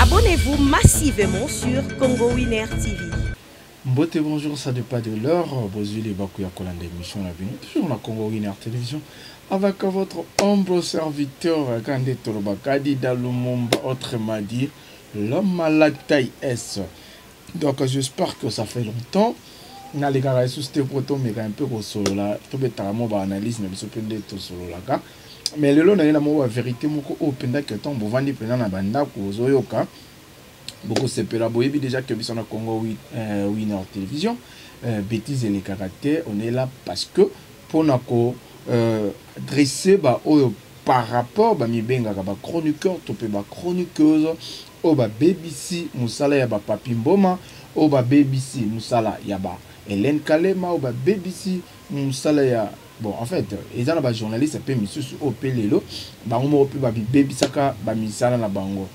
Abonnez-vous massivement sur Congo Winner TV. Mbote, bonjour, ça dépend de l'heure. Bonjour les Bakouya Kolanda émission la venue. Toujours la Congo Winner Télévision. Avec votre humble serviteur, Kande Tolobakadi Dalumumba, autrement dit, l'homme à la taille S. Donc j'espère que ça fait longtemps. Na les gars, sous proto mais un peu au solo là, tout est à moi analyse ne se peut d'être solo là. Mais le long na mo vérité moko openda que ton bo vandi pena na banda ko zoyoka. Beaucoup c'est pela boyebi déjà que bisona Congo Winner Télévision. Bêtises et les caractères, on est là parce que pour nako dresser ba oyo par rapport ba mi benga ba chroniqueur to pe ba chroniqueuse o ba BBC musala ya ba Papi Mboma o ba BBC musala ya ba Hélène Kalema ou ba BBC musala ya bon en fait ils ont ba journaliste pe misusu o pelelo ba ngomo pe ba bebisaka ba misala na bango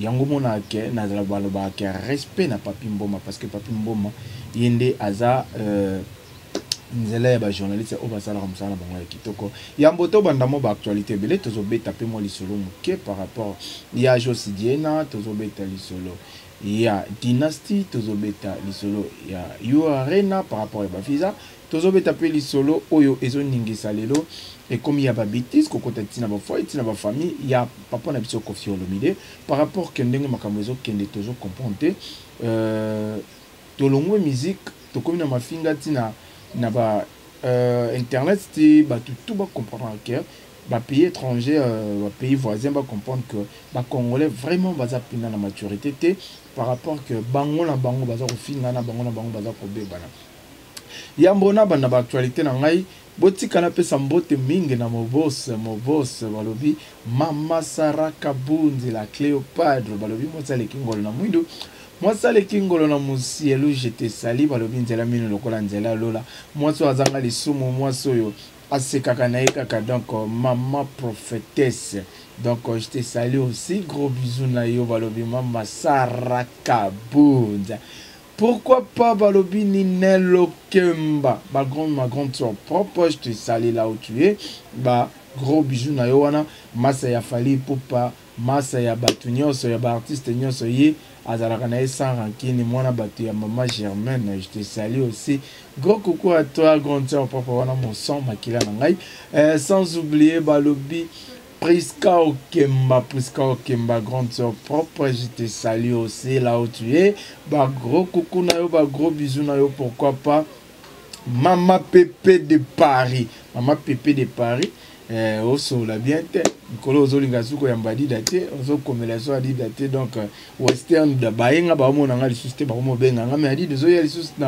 yango mona ke na zala baloba ke respect na Papi Mboma parce que Papi Mboma yende aza nzela ya ba journaliste o basala comme ça na bango ya kitoko yamboto bandamo ba actualité belé tozobeta pe mo lisolo muke par rapport ya Josidiena tozobeta lisolo ya Dynasty tozobeta lisolo ya Yo Arena par rapport à ba visa tozobeta pe lisolo oyo ezoningisa lelo et comme il y a ba bêtise kokota tina ba foi tina ba famille ya papa na biso Koffi Olomide par rapport que ndenge makambo ezo kende tozo comprendre tolongwe musique tokomi na mafinga tina na ba internet ti ba tout ba comprendre que ba pays étranger ba pays voisins ba comprendre que ba congolais vraiment baza pina na maturité te par rapport que bango na bango baza ko finga na bango baza ko bebana yambona bana ba actualité na ngai botika na pesa mbote mingi na mobos balobi mama Saraka Bunzi la Cléopâtre balobi mosale kingolo na mwindo mwasa le kingolo na musielu jete sali balobi nzela mino lokola nzela lola mwaso azanga lisumu mwaso yo asekaka na kaka donc maman prophétesse donc je te salue aussi gros bisous na yo balobi mama Saraka Bunzi. Pourquoi pas balobi Ninelo Kemba ma grande soeur propre je te salue là où tu es ba gros bisous na yo wana masa ya Fally Ipupa masa ya batu nyonso ya ba artiste nyonso ye azalaka na sans rancune mwana batu ya maman Germaine je te salue aussi gros coucou à toi grande soeur propre wana mon sang makila na ngai sans oublier balobi Priska Okemba, grande soeur propre, je te salue aussi là où tu es. Bah gros coucou na yo, bah gros bisous na yo, pourquoi pas. Mama Pépé de Paris, oso la bien te kolo ozo linga suko ya mbadi date ozo komela so adi date donc western da bayenga ba mo nanga lisuste ba mo benga nga me adi dezo ya lisuste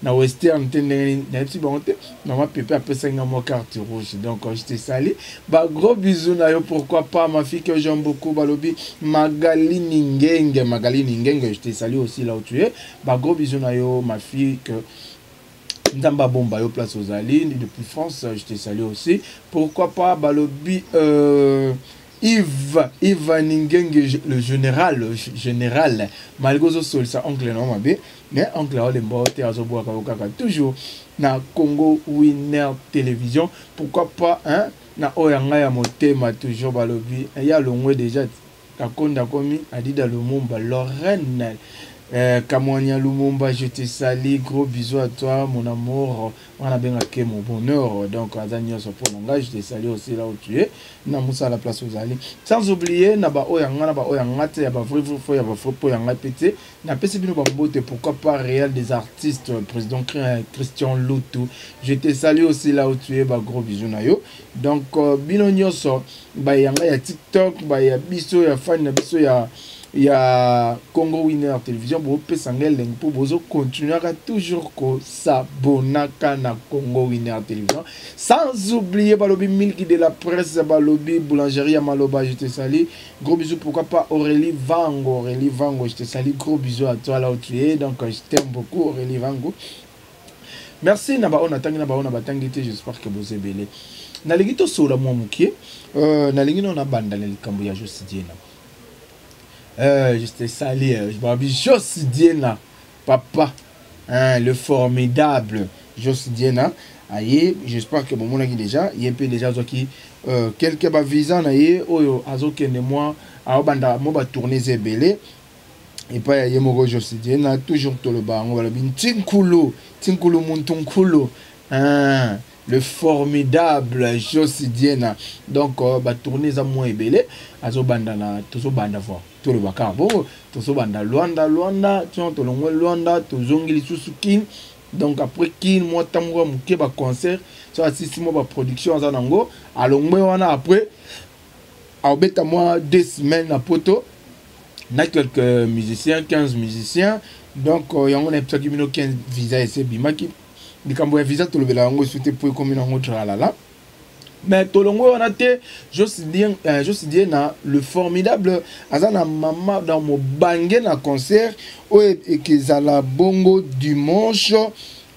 na western te na ti bonte Mama Pépé apesa nga mo carte rouge donc je te salue ba gros bisous na yo pourquoi pas ma fille que j'aime beaucoup balobi Magali Ningenge je te salue aussi là où tu es ba gros bisous na yo ma fille que Ndamba Bomba yo place aux Alines depuis France je te salue aussi pourquoi pas balobi Yves Ningenge le général malgré sol ça oncle non mabe mais oncle a le mbote azoboka kaka toujours na Congo Winner Télévision pourquoi pas hein na oyanga ya motema toujours balobi ya longwe déjà kakonda komi adida Lumumba Lorraine Kamwanya Lumumba, je te salue, gros bisous à toi, mon amour, on a bien acquis mon bonheur, donc Azania Soponanga, je te salue aussi là où tu es, Namoussa à la place aux alliés. Sans oublier, Naba Oyanga, Yaba Vrifo, Yaba Fopo, Yanga Pété, n'a pas si pourquoi pas réel des artistes, président Christian Loutou, je te salue aussi là où tu es, gros bisous Nayo. Donc, Binonyoso, Yanga, ya TikTok, ya Biso, ya fan, Biso, il y a Congo Winner Télévision pour continuer à toujours s'abonner à Congo Winner Télévision sans oublier balobi Milky de la presse balobi boulangerie à Maloba je te salue gros bisous pourquoi pas Aurélie Vango je te salue gros bisous à toi là où tu es donc je t'aime beaucoup Aurélie Vango merci naba on attend naba on batangi j'espère que vous aimez belé na lingito sola mo mukie na lingino na banda na likambo ya Josidiena je te salue, Josidiena, papa, hein, le formidable Josidiena. Aïe, j'espère que mon qui déjà, il y a un peu déjà qui quelques visant aïe, oyo azoke ne moi, a banda mo ba tourner zebele, et pas ya yemoko Josidiena toujours to le bango wala bin tinkulu muntunkulu le formidable Josidiena donc ba tourner za moins ebele azo banda na tozo banda voir to le baka bon tozo banda Luanda to longwe Luanda tozongi lisusuki donc après qu'il moi tamwa muke ba concert so assisi mo ba production za nango alongwe wana après a beta moi 2 semaines à poto na quelques musiciens 15 musiciens donc yango na psaki bino 15 visa ese bimaki bikambo ya visa to le bela ngo souté pour comme na ngotra la mais tolongo on a été je dis na le formidable azana mama dans mon bangé na concert et que ça la bongo dimanche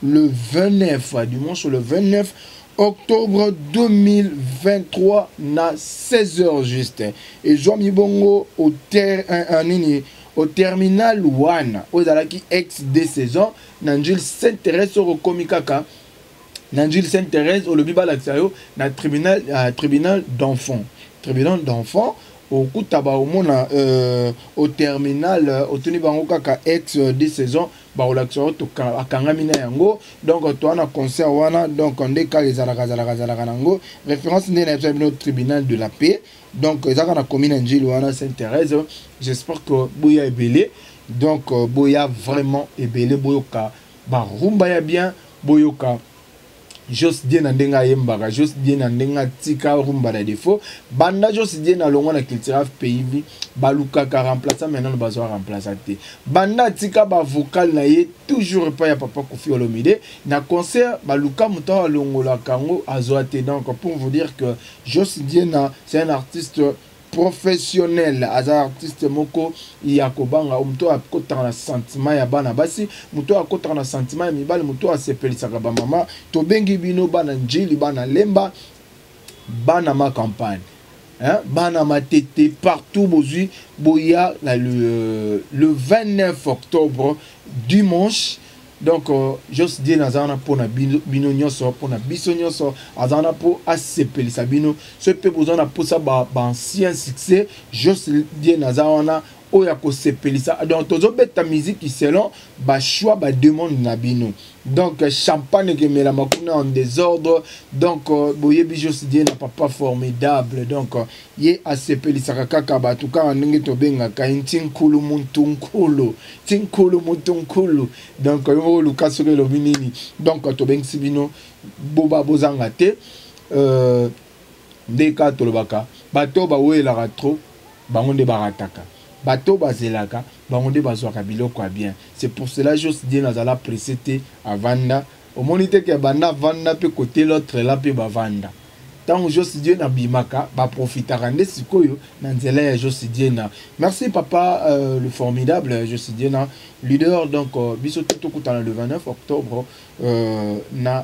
le 29 octobre 2023 na 16h juste et Joa mi bongo au terminal 1 aux alaki ex de saison Nanjil s'intéresse au komikaka Nanjil s'intéresse au lobby balaxayo na tribunal d'enfants au kutaba au mona au terminal au tenu bango kaka ex de saison ba olaxayo to akanga mina yango donc to ana concert wana donc on deka les alaka nango référence né na notre tribunal de la paix donc ezaka na commune Njili wana s'intéresse j'espère que boya ebele donc boya vraiment ebele boyoka ba rumba ya bien boyoka Josidiena ndenga yembaka Josidiena ndenga tika rumba na défaut banda Josidiena longo na culture pays baluka ka remplaçant maintenant bazo remplacer banda tika ba vocal na ye toujours pas ya papa Koffi Olomide na concert baluka muta longola kango azoate donc pour vous dire que Josidiena c'est un artiste professionnel aza artiste moko yakobanga muto akotana na sentiment ya bana basi muto akotana na sentiment ya mibale muto asepelisaka ba mama to bengi bino bana Njili bana Lemba bana ma campagne bana ma tete partout bozui boya le 29 octobre dimanche donc Josidiena azana pona bino nyonso pona biso nyonso azana po asepelisa bino ce pe bozana po sa ba ancien succès Josidiena azana oya ko sepelisa donc tozo beta musique selon ba choix ba demande na bino donc champagne que mela makuna en désordre donc boyebi Josidiena papa formidable donc ye asepelisa kaka ba tuka ndenge to benga ka tinkulu muntunkulu donc yo Lucas lo binini donc to bengi bino boba bozanga te ndeka to lobaka bato ba wela trop bangonde barataka bato bazelaka bangonde bazwaka biloko ya bien c'est pour cela Josidiena azala précédé à vanda au monite ke banda vanda pe côté l'autre là pe bavanda tant Josidiena bimaka ba profitera nde sikoyo na nzela ya Josidiena. Merci papa le formidable Josidiena leader donc biso tout kutana le 29 octobre na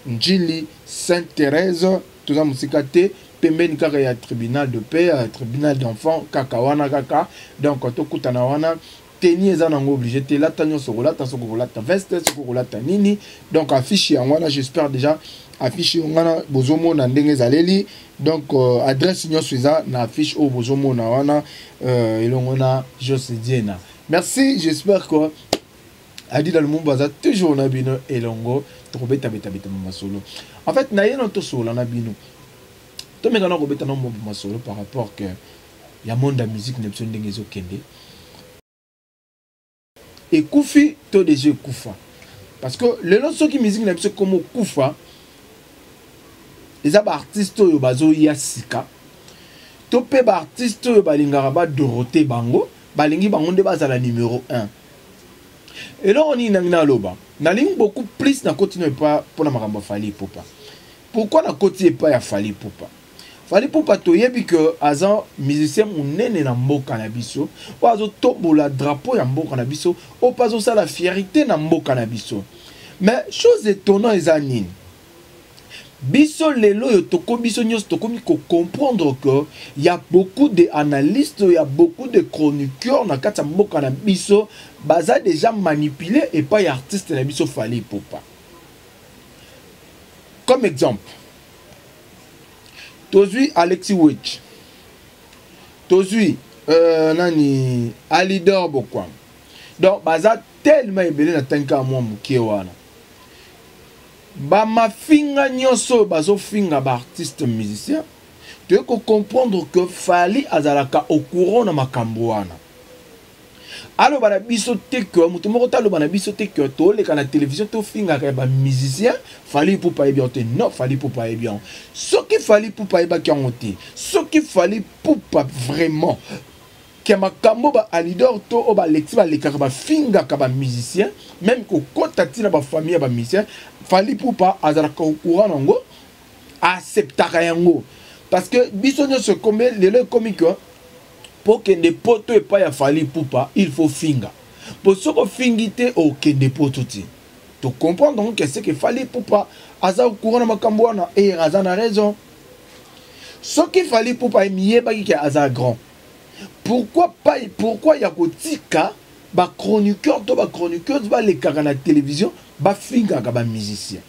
Njili Sainte-Thérèse toza musika te pembeni kaka ya tribunal de paix tribunal d'enfants kaka wana kaka donc to kutana wana teni eza nango obligé te lata nyonso kolata soko kolata veste soko kolata nini donc affiche yango wana j'espère déjà affiche ngana bozomona ndenge ezaleli donc adresse nyonso eza na affiche o bozomona wana elongo na Josidiena. Merci, j'espère que Adi dans le monde baza toujours na bino elongo to beta masolo en fait na yeno to solo na bino to me kana ko beta na mo masolo par rapport que ya monde de musique ne besoin ndenge zo kende et kufi to déjà kufa parce que le long so ki musique na besoin comme kufa les artistes yo bazo ya sika to pe ba artiste yo balingara ba Dorothée bango balingi bango nde baza la numéro 1. Et là on y n'a loba na ligne beaucoup plus na continue pas pour la maramba Fally Ipupa. Pourquoi na continue pas ya Fally Ipupa? Fally Ipupa to yebi que azan musicien munene na mboka na biso o azo tobola drapeau ya mboka na biso o pazo ça la fierté na mboka na biso. Mais chose étonnante ezanine biso lelo yo toko biso nyos toko mi ko comprendre que il y a beaucoup d'analystes, il y a beaucoup de chroniqueurs na kati mboka na biso baza déjà manipulé et pas artiste na biso Fally Ipupa. Comme exemple tozui Alexis Witch tozui nani Alidor Bokwang. Donc baza tellement ebele na tanka moi mukie wana. Ba mafinga nyoso bazo finga ba artiste musicien. Tu peux comprendre que Fally azalaka au courant na makambo wana. Alors bana biso te que mutu moko talo bana biso te que to le kana télévision to finga ka ba musicien Fally pour pas bien non Fally pour pas bien. Ce qui Fally pour pas bien qui ont été. Ce qui Fally pour pas vraiment que makambo ba Alidor to o ba Lexi ba lekaka ba finga ka ba musicien même ko kontakti na ba famille ba musicien Fally pour pas azalaka au courant nango acceptaka yango parce que biso nyonso comme le comique pour que des potes et pas ya Fally Ipupa il faut finga pour ce que fingité au que des potes tu comprends donc que c'est que Fally Ipupa aza au courant na makambo wana et aza na raison ce que Fally Ipupa mieba ki aza grand pourquoi ya kotika ba chroniqueur to ba chroniqueuse ba les kaka na télévision ba finga ka ba musicien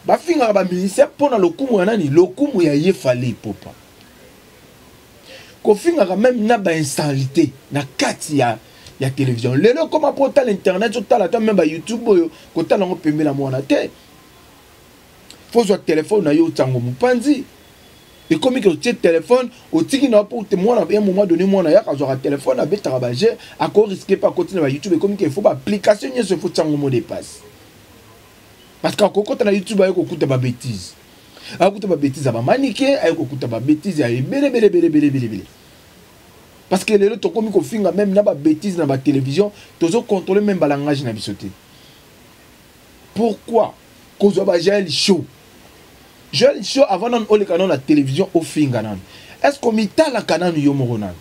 ba finga ka ba musicien pona lokumu ya nani lokumu ya ye Fally Ipupa ko finga ka même na ba installité na kati ya télévision lelo comme portal internet sur tala même ba YouTube boyo ko tala ngo pembe la mwana te faut soit téléphone na yo tango mupanzi. Et comme il y a téléphone, au tiki n'a pas de moi à un moment donné, moi n'a pas de téléphone, à travailler, à quoi risquer pas continuer à YouTube et comme il faut application, il faut que mot de passe. Parce qu'à quoi quand on a YouTube, il faut écouter ma bêtise. À écouter ma bêtise, à ma maniquer, à écouter ma bêtise, à belé. Parce que les autres comme il faut même na ba bêtise dans la télévision, tous contrôler même le langage na bisoté. Pourquoi? Cause de gel chaud. Joël Show avant d'en aller canon la télévision au finganan. Est-ce qu'on mita la canon yomoronan?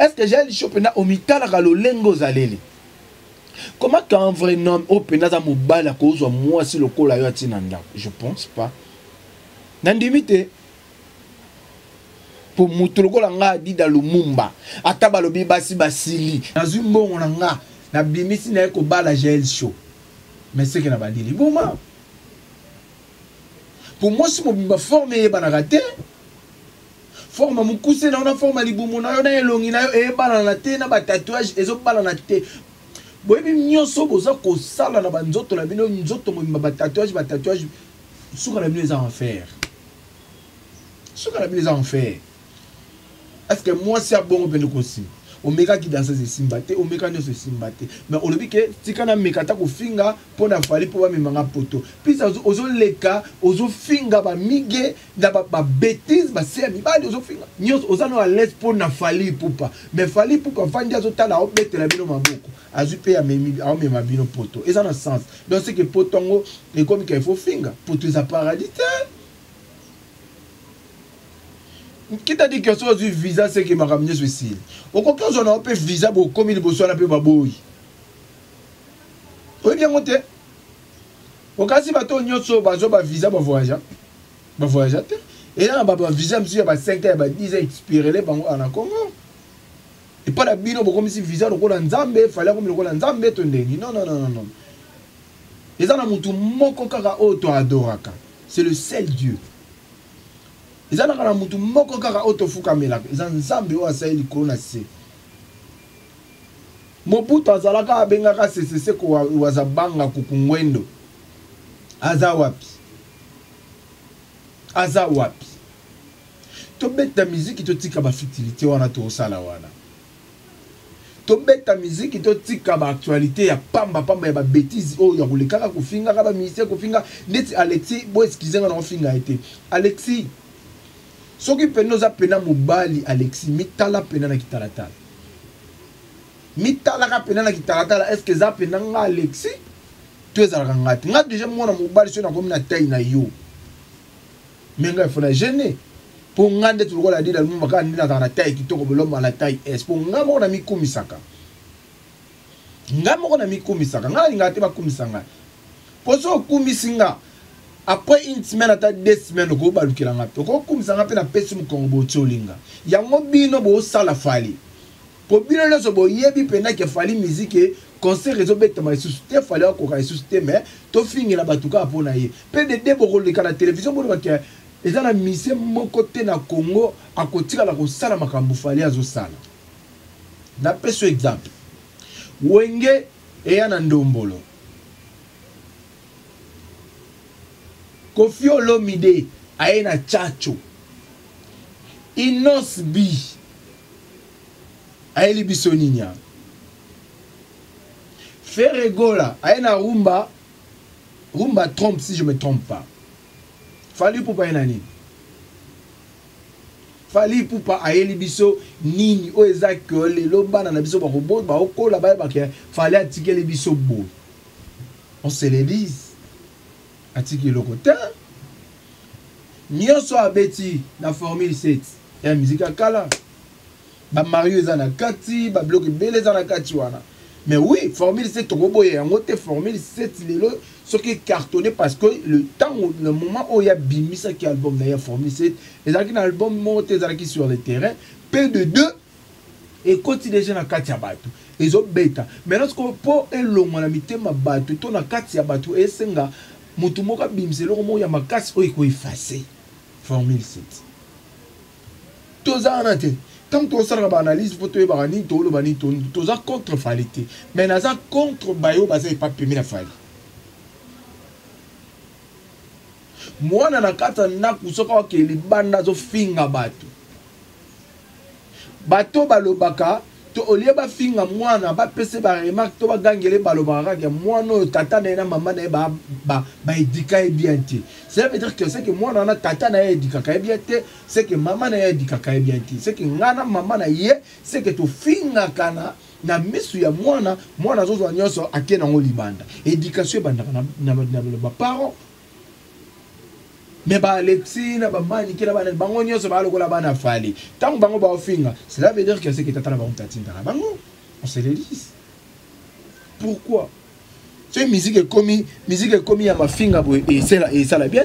Est-ce que Joël Show pena au mita la galo lengo zalele? Comment qu'un vrai nom au pena za mobile à cause de moi si le col a eu atinanda? Je pense pas. Nandimite pour mutuloko la nga di da lumumba ataba lo bibasi basili nazumbo on nga na bimisi na ko bala Joël Show. Mais c'est que na bandili boma. Pour moi, si je forme et banagate, forme mon cousin, on a formé libumo, on a longi na e bananate na ba tatouage, ezo bananate. Boyebi nyonso boza ko sala na banzoto na bino nzoto mo ba tatouage, suka na bino les enfer. Suka na bino les enfer. Est-ce que moi c'est bon ben aussi? Omega qui danse se simbate, omega ne se simbate. Mais on le dit que si quand on mekata ko finga pour na Fally pour me manga poto. Puis ozo leka, ozo finga ba mige na ba bêtise ba se mi ba ozo finga. Nyos ozano à l'aise pour na Fally Ipupa. Mais Fally Ipupa fandi azo tala o bete la bino maboko. Azu pe ya memi a me mabino poto. Et ça na sens. Donc c'est que potongo et comme qu'il faut finga pour tous paradis. Qui t'a dit que ce visa c'est qui m'a ramené ceci? Au contraire, on a un peu visa pour comme il bosse un peu baboui. Oui bien monté. Au cas si bateau nyotso bazo ba visa ba voyager. Ba voyager. Et là ba visa monsieur ba 5 ans ba 10 ans expiré les bango en Congo. Et pas la bino comme si visa le kola nzambe, fallait comme le kola nzambe to ndengi. Non. Et ça na mutu moko kaka auto adoraka. C'est le seul Dieu. Ils ont un mutu moko kaka otofuka melaka. Ils ont nzambe o asayi likolo na se. Mobutu azalaka abengaka sese ko wazabanga kukungwendo. Aza wapi? To beta musique to tika ba futilité wana to sala wana. To beta musique to tika ba actualité ya pamba ya ba bêtise o ya kulekaka kufinga ka ba ministère kufinga neti Alexis bo excuser na ofinga été. Alexis soki penoza pena mobali Alexis mitala pena na kitalatala. Mitala ka pena na kitalatala est-ce que za pena nga Alexis? Tu es à ngati. Nga déjà mona mobali so na komi na taille na yo. Menga faut la gêner. Pour ngande tu la dit dans le maka ndina na taille kitoko boloma la taille est pour nga mo na mikumisaka. Nga mo na mikumisaka. Nga ngati ba kumisanga. Poso kumisinga. Après une semaine à 2 semaines au groupe balukilanga to ko kumisa ngape na pesi mu Kongo tsolinga yango bino bo sala Fally po bino leso bo yebi pena ke Fally musique concert réseau bête ma suscité Fally ko ka suscité mais to fingi la batuka pona ye pe de debo ko le la télévision bo ke eza na mission moko te na Congo akotika la kosala makambo fali azosala. Na peso exemple. Wenge eya na Ndombolo. Koffi Olomide aye na Chacho. Inos B aye libiso ninya. Ferregola aye na Rumba trompe si je me trompe pas. Fali Poupa nani. Fali Poupa aye libiso nini o ezaki lelo bana na biso ba robot ba okola ba ke fali atike libiso bo. On se le dit. Atiki lokota. Nyonso abeti na formule 7. Ya musique kala. Ba Mario ezana kati, ba bloc bele ezana kati wana. Mais oui, formule 7 tokoboye yango te formule 7 lelo ce qui est cartonné parce que le temps le moment où il y a bimisa qui album d'ailleurs formule 7, les un album monte ezaki sur le terrain, P2 et continue déjà na kati ya bato. Ezo beta. Maintenant ce qu'on pour elongo na mitema bato to na kati ya bato esenga mutu moka bimselo mo ya makasi o iko effacer formule 7. Toza anate. Tant que ça va analyse photo et barani to le bani to toza contre falité. Mais naza contre bayo basa pas permis la fali. Moi na kata na kusoka ke libanda zo finga bato. Bato balobaka to olie ba finga mwana ba pese ba remarque to ba gangele balobaka ke mwana tata na mama na ba edika e bien te. Ça veut dire que c'est que mwana na tata na edika ka e bien te, c'est que maman na edika ka e bien te. C'est que ngana mama na ye, c'est que to finga kana na misu ya mwana zo nyonso akena ngo libanda. Éducation banda na ba parents. Mais ba Alexis na ba mani kila bana bango nyonso ba lokola bana fali. Tant bango ba ofinga, cela veut dire que c'est que tata na ba tatinda bango. On se le dit. Pourquoi? C'est musique est comme ya mafinga boy et ça la bien.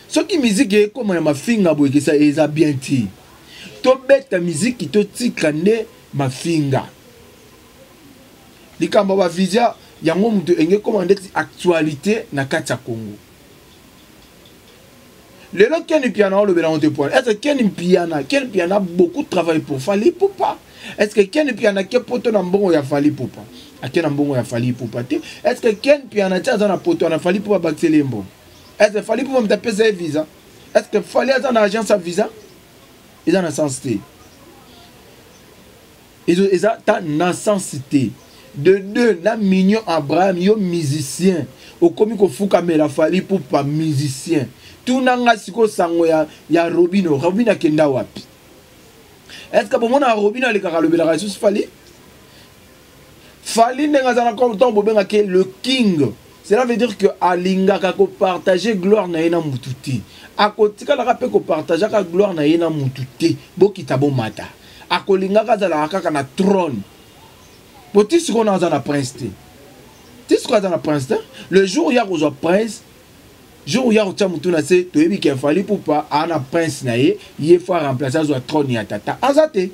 Ce qui musique est comme ya mafinga boy que ça et ça bien ti. To beta musique qui to tikane mafinga. Likambo ba visia yango mutu enge commander actualité na kati ya Congo. Le lot Ken Piana le bilan de point. Est-ce que Ken Piana beaucoup de travail pour Fali Poupa? Est-ce que Ken Piana qui poto na mbongo ya Fali Poupa? A Ken mbongo ya Fali Poupa te? Est-ce que Ken Piana tia na poto na Fali Poupa bakselembo? Est-ce que Fali Poupa mtape sa visa? Est-ce que Fali a na agence à visa? Ils en a sensité. Ils ont ta naissance-té. De deux, la mignon Abraham, yo musicien. Au comique au fou comme la Fali Poupa musicien. Tout nanga siko sango ya Robino kenda wapi. Est-ce que bon na Robino le kaka le bela Jesus Fali nenga zana comme temps bobenga ke le king. Cela veut dire que alinga ka ko partager gloire na ena mututi. Akotika la ka ko partager ka gloire na ena mututi. Bokita bo mata. Akolinga ka zala kaka na trône. Boti siko na zana prince te. Ti siko zana prince te. Le jour ya ko zo prince jour où il y a un mutuna c'est tu es qu'il fallait pour pas un prince naïe il faut remplacer son trône ya tata azate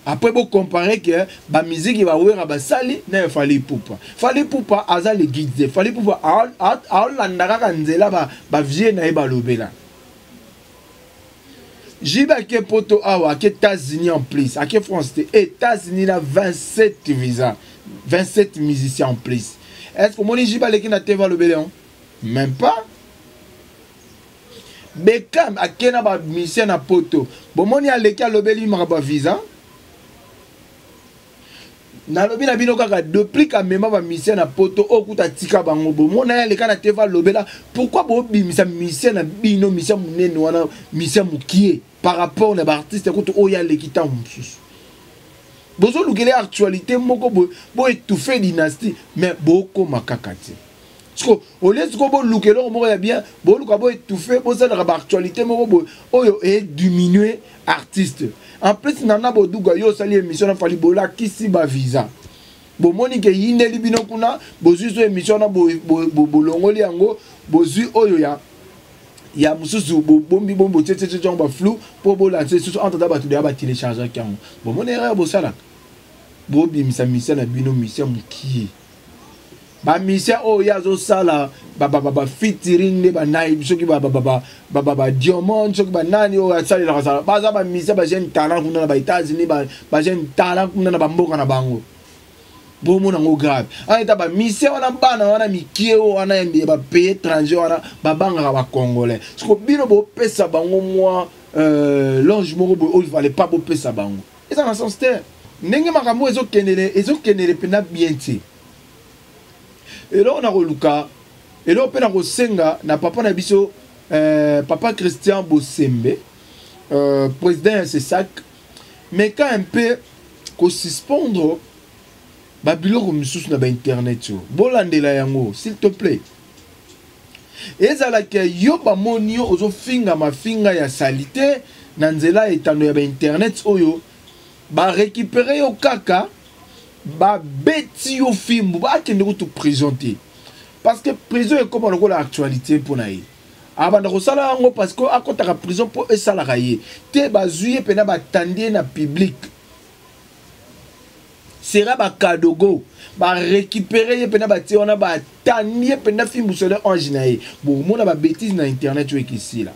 après vous comparer que la musique va ouvrir ba sali na fallait pour pas aza le guide fallait pour pas a landaka kanzela ba vie na ba lobela Jiba ke poto awa ke États-Unis en plus, à ke France États-Unis là 27 visas, 27 musiciens en plus. Est-ce que mon Jiba leki na teva le béléon? Même pas. Bekam a kena ba musicien na poto. Bon moni a leki a lobeli maraba visa. Na lobi na bino kaka depuis ka mema ba musicien na poto okuta tika bango bo mona ya leka na teva lobela. Pourquoi bo bimisa musicien na bino musicien munene wana musicien mukie par rapport à l'artiste écoute oya lekita mususu. Bozo lugele actualité moko bo étouffer dynastie mais boko makakati. Parce que au lieu de bo lugele moko ya bien bo luka bo étouffer bo ça la actualité moko bo oyo et diminuer artiste. En plus nana bo duga yo sali émission na fali bola kisi ba visa. Bo moni ke yindeli bino kuna bo zuzo émission na bo longoli yango bo zu oyo ya mususu bombi tete jamba flou pour bo lancer sur entre d'abord tu dois télécharger quand bon mon erreur bo sala bobimisa mission na bino mission mukie ba mission oyo azosala ba featuring ne ba nai soki ba diamond soki ba nani oyo asalelaka sala baza ba mission ba jeune talent kuna na ba États-Unis ba jeune talent kuna na bamboka na bango bomona ngo grave ata ba mission wana bana wana mikie wana yembe ba pays étranger wana babanga ba congolais siko bino bo pesa bango moi l'ange moko bo il fallait pas bo pesa bango et ça dans sens terre ndenge makambo ezokendele pena bien ti et là on a reluka et là on peut na kosenga na papa na biso papa Christian Bosembe président c'est ça mais quand un peu ko suspendre ba biloko misusu na ba internet yo bolandela yango s'il te plaît ezala ke yo ba monio ozo finga mafinga ya salité na nzela etando ya ba internet oyo ba récupérer yo kaka ba beti yo fimbu ba kende ko te présenter parce que prison est comme on la actualité pour naï abanda ko sala ngo parce que akota ka prison pour e sala kaye te bazuye pena ba tandie na public sera ba kadogo ba récupérer ye pena ba ti ona ba tandie pena fimbu sole anginaye bon mona ba bêtise na internet yo ici là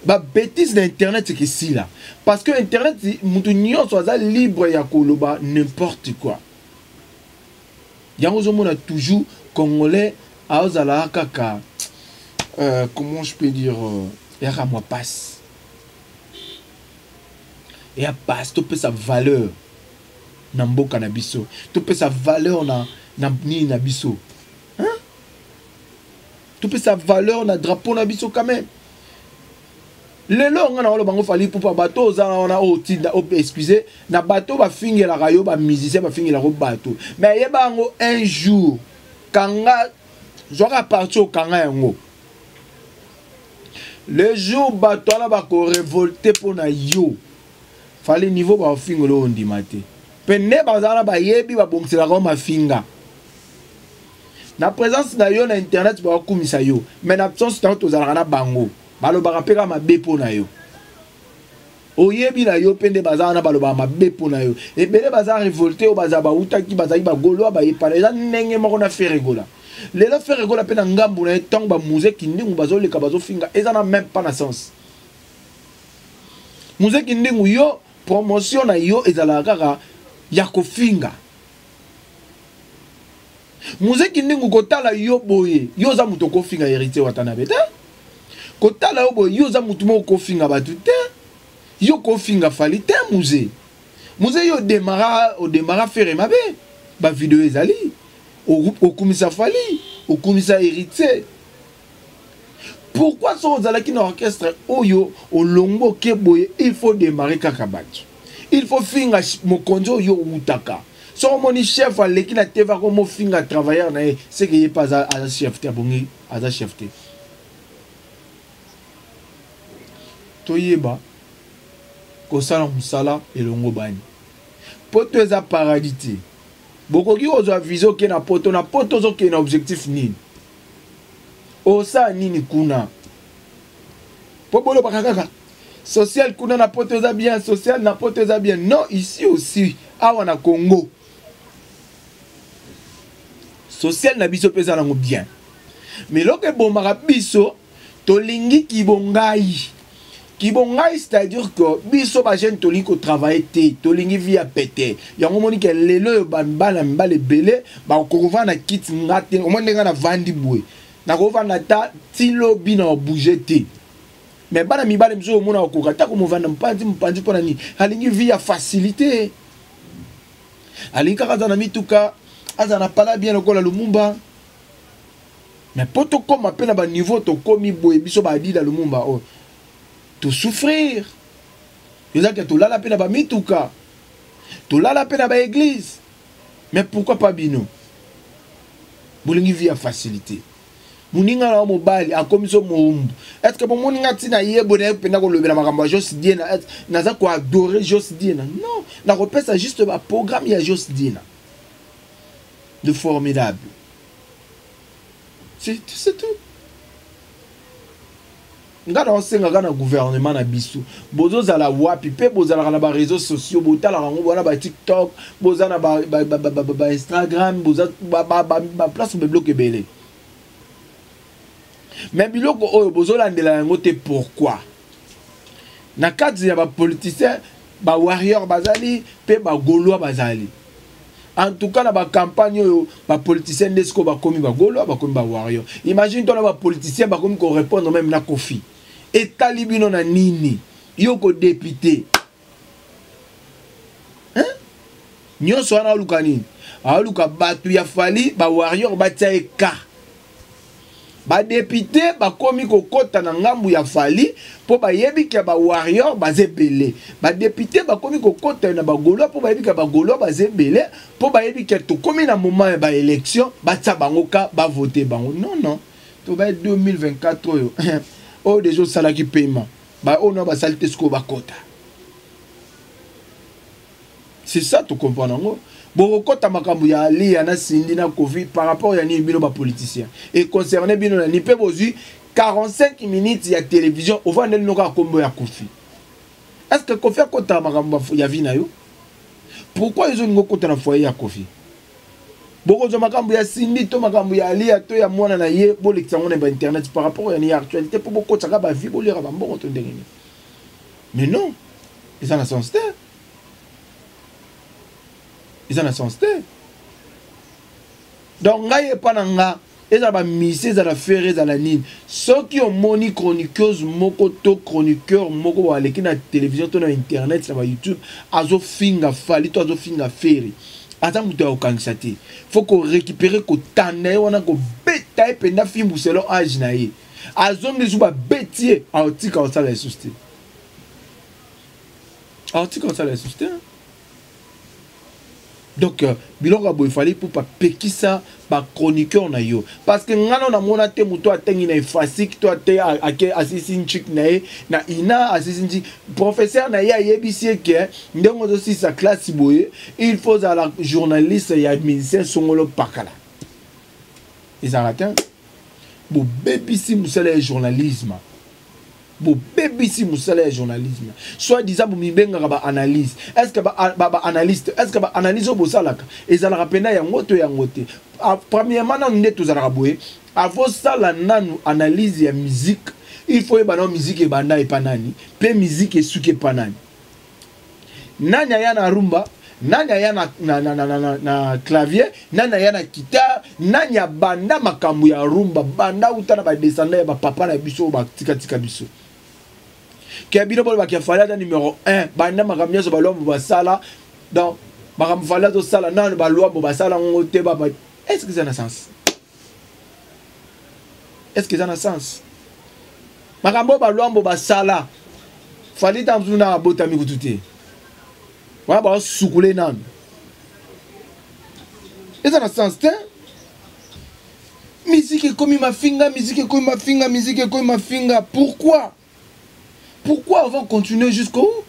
ba bêtise d'internet c'est que si là parce que internet mutu nyonso aza libre ya koloba n'importe quoi yango zomona toujours congolais aozala kaka comment je peux dire ya moi passe et a passe to peut sa valeur na mboka na biso to peut sa valeur na ni na biso hein to peut sa valeur na drapeau na biso quand même. Lelo nga na bango fali pour bateau za na otinda excusez na bateau ba fingela rayo ba musicien ba fingela ro bateau mais yeba ngo un jour kanga joka partir au kanga yango le jour bateau la ba ko révolter pour na yo fallait niveau ba fingelo ondimate pene bazala ba yebi ba bongsela ko mafinga na présence na yo na internet ba kumisa yo mais na absence tant ozala na bango balobaka peka mabe pona yo oyebi na yo pende bazana balobaka mabe pona yo ebele baza révolté o baza ba utaki bazaki ba golo ba yepala eza ndenge moko na feregola lelo feregola pena ngambu na tong ba musique ndingu bazoleka bazofinga eza na même pas na sens musique ndingu yo promotion na yo ezala kaka ya kofinga musique ndingu kotala yo boye yo za muto kofinga hérité watana beta kotala yo boye yo za mutu mo kofinga batu te yo kofinga fali te musée yo démarra faire mabe ba vidéo ezali au komisa fali au komisa hérité pourquoi so zala ki na orchestre oyo olongo ke boye il faut démarrer kaka batu il faut finga mokonzo yo utaka so moni chef aleki na teva ko mo finga travailleur na c'est que il pas à chef te bongi à chef te toyeba kosala musala elongo bani poto eza paradis te bokoki ozwa vision ke na poto ozoke na objectif nini osa nini kuna po bolo bakaka social kuna na poto eza bien social na poto eza bien non ici aussi awa na Congo social na biso pesa nango bien mais loke bomaka biso tolingi kibongai c'est-à-dire que biso ba jeune tolingi ko travailler te tolingi via pété yango moni ke lelo bana mbale belé ba kokova na kit ngate o moni nga na vandi boy na kova na ta tilo bina bouger te mais bana mibale mzo mona okoka ta ko mo vanda mpandi pona ni alingi via facilité alingi kaka na mituka azana pala bien lokola Lumumba mais poto comme appena ba niveau to komi boy biso ba di da Lumumba oh to souffrir yoza que to la pena ba mituka to la pena ba église mais pourquoi pas bino bolingi via facilité muninga na mobali akomiso moumbu est-ce que bon moninga tina yebo na pena ko lobela makambo Jos Diena naza ko adorer Jos Diena non na repesa juste ba programme ya Jos Diena de formidable c'est tout ngana osenga na gouvernement na biso bozo zala wapi pe bozala na ba réseaux sociaux botala rango bona ba TikTok bozana ba Instagram boza ba place be bloquer belé mais biloko oyo bozo landela yango te pourquoi na kati ya ba politiciens ba warrior bazali pe ba gaulois bazali en tout cas na ba campagne oyo ba politiciens desko ba komi ba gaulois ba komi ba warrior imagine toi na ba politiciens ba komi ko répondre même na Kofi et talibino na nini yoko député hein nyonso wana luka nini aluka batu ya fali ba warrior ba eka ba député ba komi ko kota na ngambu ya fali po ba yebi ke ba warrior ba zebele ba député ba komi ko kota na ba gaulois po ba yebi ke ba gaulois ba zebele po ba yebi ke to komi na moment ba élection ba tsa bango ka ba voter bango non to ba 2024 oyo oh des jours salaki paiement ba on ba salite sko ba kota c'est ça tu comprends non bon kota makambu ya ali ya na sindi na Covid par rapport ya ni bino ba politicien et concerné bino na ni pe bozu 45 minutes ya télévision au vandel no ka kombo ya Kofi est-ce que Kofi kota makambu ya vina yo pourquoi ils ont kota na foyer ya Kofi boko zo makambu ya sindi to makambu ya ali to ya mwana na ye bo leksango na internet par rapport ya ni actualité pour boko tsaka ba vie bo lira ba mbongo to ndengeni mais non ils en a sens ils en a sens donc ngai epananga eza ba mise za la ferre za la nine ceux qui ont moni chroniqueuse moko to chroniqueur moko ba leki na télévision to na internet na ba YouTube azo finga fali to azo finga ferre ata muto ya okangisa te faut ko récupérer ko tanaye wana ko beta ependa fimbu selon âge na ye azongi zu ba betier aotika osala esuste aotika osala esuste donc biloko boy fallait pour pas pekisa ba chroniqueur na yo parce que ngano na mona te muto atengi na efasik to ate ake assistant chick na e na ina assistant professeur na ya yebisi ke ndongo zo si sa classe boye il faut à la journaliste ya musicien songolo pakala ils arrêtent bo bebisi musala journalisme bo bebisi musala journalisme soit disant bo mibenga ba analyse est-ce que ba analyste est-ce que ba analyse bo salaka ezala pena ya ngoto premièrement na nde tozala boye avant ça la nanu analyse ya musique il faut ba na musique e banda e panani pe musique e suke panani nanya ya na rumba nanya ya na clavier nanya ya na guitare nanya banda makambu ya rumba banda utana ba descendant ba papa na biso ba tika biso Kebino bol bakia falada numéro 1 banda makamnya so balombo basala donc makam falada sala nan balombo basala ngote ba est-ce que ça a sens est-ce que ça a sens makambo balombo basala falita mzuna botami kutute wa ba sukule nan est-ce que ça a sens musique comme ma finga musique comme ma finga pourquoi on va continuer jusqu'au bout?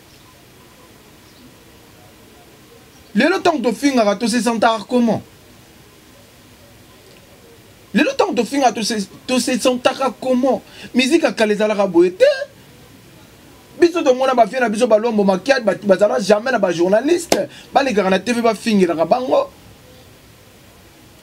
Le temps de finir à tous ces centares comment? Le temps de finir à tous ces centares comment? Musique à Kalezala Boete? Biso de mon abafia na biso balombo makiad bazala jamais na ba journaliste. Ba les gars na TV ba finir na bango.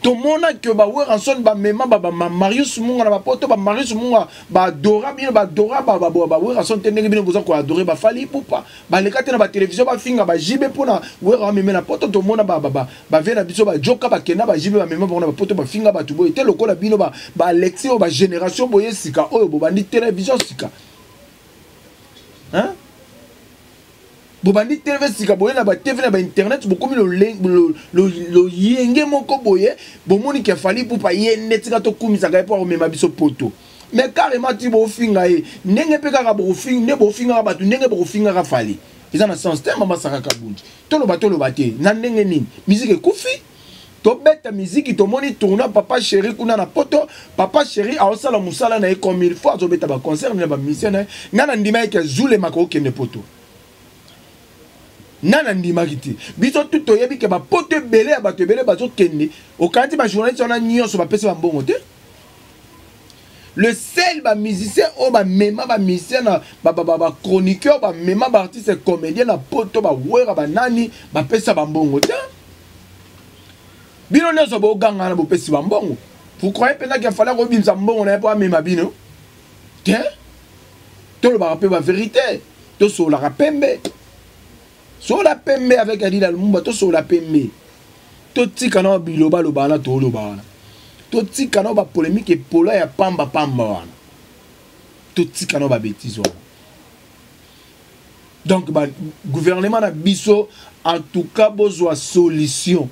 Tout le monde que ba ouais ranson ba mema ba Marius Munga na ba poto ba Marius Munga ba dora bien ba dora ba ouais ranson tenenge bien besoin ko adorer ba fali poupa ba le kate na ba télévision ba finga ba jibe pona ouais ram mema na poto tout le monde ba vient na biso ba joka ba kena ba jibe ba mema ba na poto ba finga ba tubo ete lokola bino ba Alexis ba génération boye sika oyo bo bandi télévision sika hein bobandi TV sika boye na ba TV na ba internet beaucoup lo yenge moko boye bomoni ke fali pour pa yende tika to kumisa ka pour mema biso poto mais carrément ti bo finga e ndenge pe kaka bo finga ne bo finga ba tu ndenge bo finga ka fali ils en a sens tellement masaka kabundi to lo bate na ndenge nini musique kufi to beta musique to moni tourna papa chéri kuna na poto papa chéri a osala musala na e comme il faut zo beta ba concert na ba mission na ndima ke zule mako kende poto nana ndima kiti biso tout oyebi ke ba poto belé ya bato belé bazo kende okati ba journaliste on a nyonso ba pesa ba mbongo te le seul musicien o ba mema ba musicien ba chroniqueur ba mema ba artiste comédien na poto ba wera ba nani ba pesa ba mbongo te bino nyoso bo ganga na bo pesi ba mbongo. Vous croyez peut-être qu'il fallait que ça mbongo na pas mema bino te to le ba rappeler la vérité to so la rapembe so la pembe avec Adila Lumumba to so la pembe to tika na biloba lo bana to lo bana to tika na ba polémique et pola ya pamba wana to tika na ba bêtise wana. Donc ba gouvernement na biso en tout cas besoin solution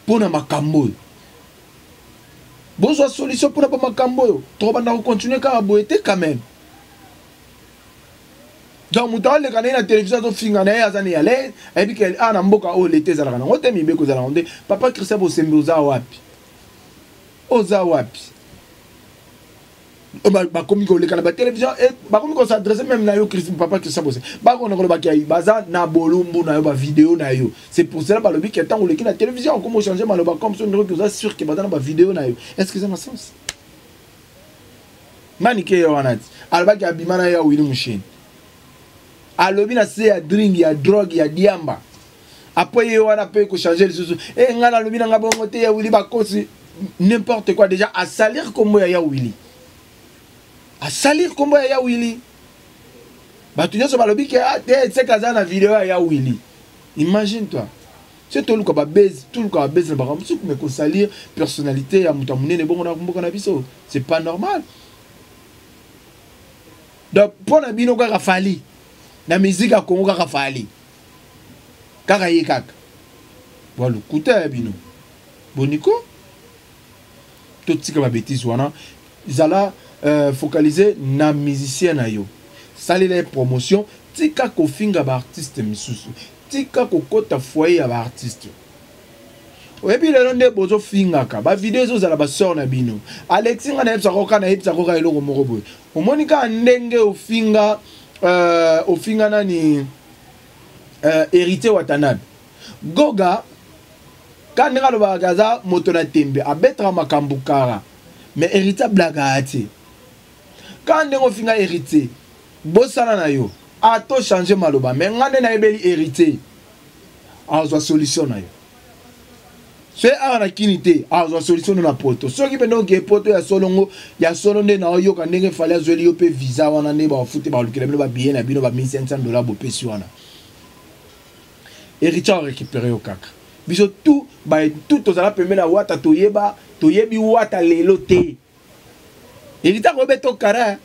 pour na makambo besoin solution pour na makambo to ba na continuer ka boete quand même. Donc mutale le canal la télévision to finga na ya zani yale et puis que ana mboka o l'été za kana ngote mi beko za la onde papa Christian bo sembe oza wapi ba komi ko le kana ba télévision et ba komi ko s'adresser même na yo Christian papa Christian bo ba ko na ko ba ki baza na bolumbu na yo ba vidéo na yo. C'est pour cela ba lobi que tant o le kina télévision comment changer maloba comme ça on que ça sûr que ba na ba vidéo na yo. Est-ce que ça a sens manike yo wanati alba ki abimana ya wili machine alobi na se ya drink ya drogue ya diamba après yo wana pe ko changer les choses et ngana alobi na ngabongo te ya wili bakosi n'importe quoi déjà à salir comme ya wili batu nyoso balobi ke te kaza na vidéo ya wili. Imagine toi c'est tout le cas base na bakambu mais ko salir personnalité ya mutamune ne bongo na kumboka na biso c'est pas normal. Donc pour na bino ka fali na musique à Congo kaka fali kaka ye kaka voilà kuta bino boniko tout tika ba bêtise wana izala focaliser na musicien na yo sali les promotion tika ko finga ba artiste misusu tika ko kota foyer ya ba artiste oyebi lelo nde bozo finga ka ba vidéo zo zala ba sœur na bino Alexis ngana yebsa ko kana yebsa ko ka eloko moko boy omonika ndenge ofinga nani hérité Watanabe Goga quand ngalo ba gaza moto na tembe abetra makambukara mais hérité blaga ati quand ndengo finga hérité bosana na yo ato changer maloba mais ngane na ebeli hérité azo solution na yo c'est à kinité azo solution na poto so ki bendo ke poto ya solongo ya solonde na yo ka ndenge fallait azoli yo pe visa wana ne ba futi ba lukela bino ba bien na bino ba $1500 bo pesi wana héritier récupérer au kaka biso tout ba tout tozala pembe na wata toyebi wata lelo te héritier ko beto kara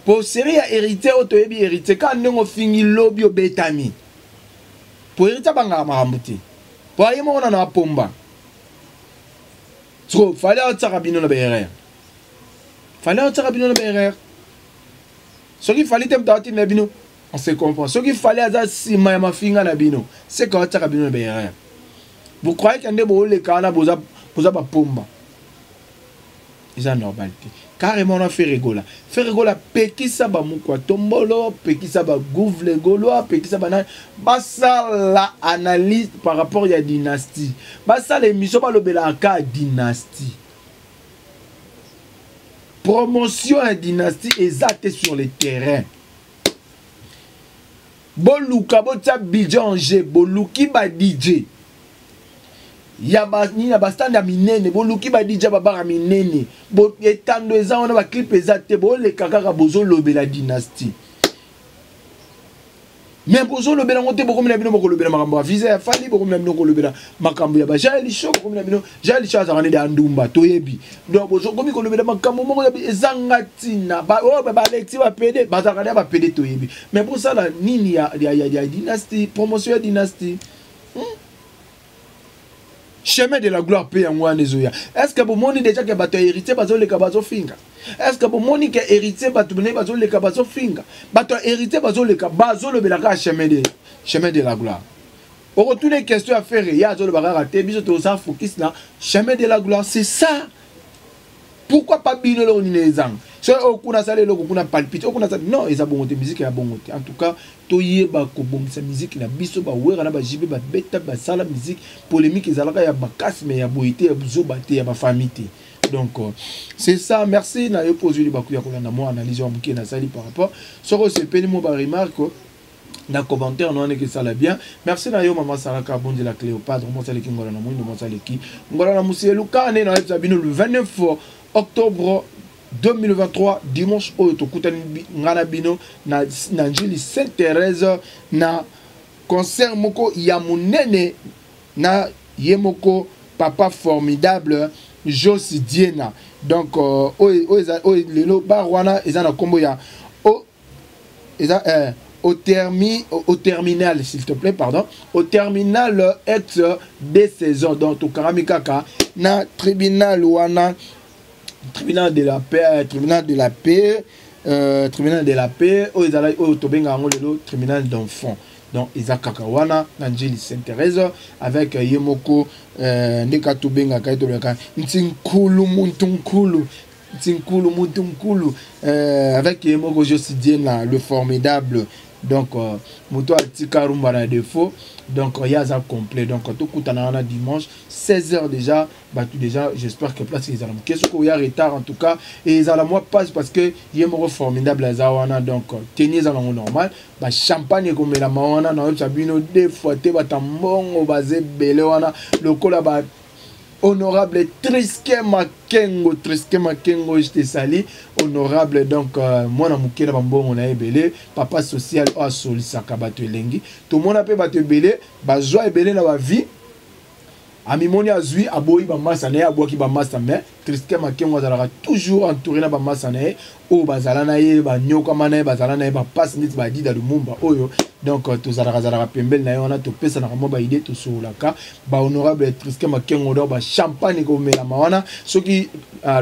pour série ya héritier o toyebi héritier ka ndenge fingi lobby obetami pour héritier banga marambuti pour ayemo na pomba. So, fallait attirer bino na BRR. Ce qu'il fallait t'aider na bino, on se comprend. Ce qu'il fallait aza si ma finga na bino, c'est quand attirer bino na BRR. Vous croyez qu'un débo le kana boza ba pomba. C'est normal. Carrément on a fait rigola. Fait rigola pekisa ba mukwa tombolo, pekisa ba gouvle goloa, pekisa ba na basa la analyse par rapport à la dynastie. Basa l'émission ba lobela ka dynastie. Promotion à dynastie exacte sur le terrain. Boluka bota bidjan G, boluki ba DJ. Ya ba stand ya minene boluki ba DJ ba minene bo etando eza ona ba clip ezate bo le kaka bozo lobela dynastie mais bozo lobela ngote boko mina bino boko lobela makambo ya visa ya fali boko mina bino ko lobela makambo ya ba jali show boko mina bino jali show za kanede andumba toyebi donc bozo komi ko lobela makambo moko ya ezanga tina ba o ba Alexis ba PD ba za kanede ba PD toyebi mais pour ça la nini ya dynastie promotion ya dynastie chemin de la gloire paye en moi nezoya. Est-ce que vous moni déjà que bato héritier bazo le kabazo finga? Est-ce que vous moni que héritier bato bene bazo le kabazo finga? Bato héritier bazo le kabazo le belaka chemin de la gloire. Au retour des questions à faire, il y a zo le bagara te biso to sa focus na chemin de la gloire, c'est ça. Pourquoi pas bino lo ni nezang? So okuna sale lo okuna palpite okuna sale non eza bongote musique ya bongote. En tout cas toyeba ko bongisa musique na biso ba wera na ba jibe ba beta ba sala musique polémique ezalaka ya bakasi mais ya boité ya buzo baté ya ba famille. donc c'est ça. Merci na yo poser les bakuya kolanda mo analyse en bouquet na sali par rapport sur ce peli mo ba remarque dans commentaire non que ça l'a bien. Merci na yo maman Saraka Bondi la Cléopâtre mo sali ki ngora na mo mo sali ki ngora na musie lukane na zabino le 29 octobre 2023 dimanche oyo tokutani ngana bino na njili Sainte Thérèse na concert moko ya munene na yemoko papa formidable Josi Diena. Donc lelo barwana ezana kombo ya au terminal, s'il te plaît, pardon, au terminal ex des saisons. Donc to karamikaka na tribunal wana, tribunal de la paix, tribunal de la paix, tribunal de la paix, au tobenga ngolelo tribunal d'enfants. Donc Isaac Wana, Nanjili Sainte Thérèse avec Yemoko Nekatubenga Kaitolaka Ntinkulu Muntunkulu Ntinkulu Muntunkulu avec Yemoko Josidiena le formidable. Donc Muto Altikarumba na défaut. Donc il y a ça complet. Donc tout coutana dimanche 16h déjà battu déjà. J'espère que place ils allont. Qu'est-ce qu'il y a retard en tout cas et ils allont moi passe parce que Yemoko formidable Zawana. Donc tenir ça normal. Bah champagne comme la mawana na sabino deux fois te batambongo basé belé wana le cola ba honorable Triske Makengo je te sali honorable. Donc moi na mukela bambongo na ebele papa social a solisaka bato elengi tout le monde a pe bato ebele bazwa ebele na ba vie amimoni azui aboyi ba massa na aboki ba massa mais Triske Makengo azalaka toujours entouré na ba massa na o bazala na ye ba nyoka mana bazala na ye ba passe nit ba di da lumumba oyo. Donc tous zalaka pembel na yona to pesa na mo ba idée to solaka ba honorable Triske Makengo do ba champagne ko mela mawana soki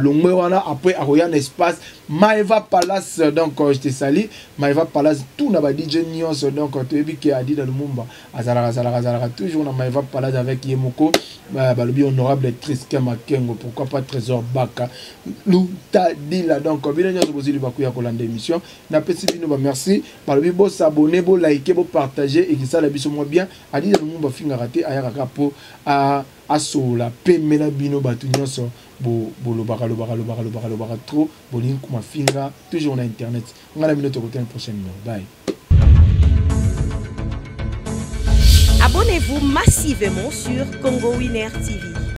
longwe wana après aroya espace Maeva Palace. Donc je te sali Maeva Palace tout na ba DJ Nyons. Donc to ebi ke adi da lumumba azalaka toujours na Maeva Palace avec Yemoko ba lobi honorable Triske Makengo pourquoi pas Trésor Baka luta dila. Donc bien nyonso bozili bakuya kolanda émission na pesi bino ba merci ba lobi bo s'abonner bo like bo partager et que ça la biso moi bien adi da lumumba finga raté ayaka po a sola pemela bino batu nyonso bo lo baka trop bolin kuma finga toujours na internet ngala bino to côté prochaine bye. Abonnez-vous massivement sur Congo Winner TV.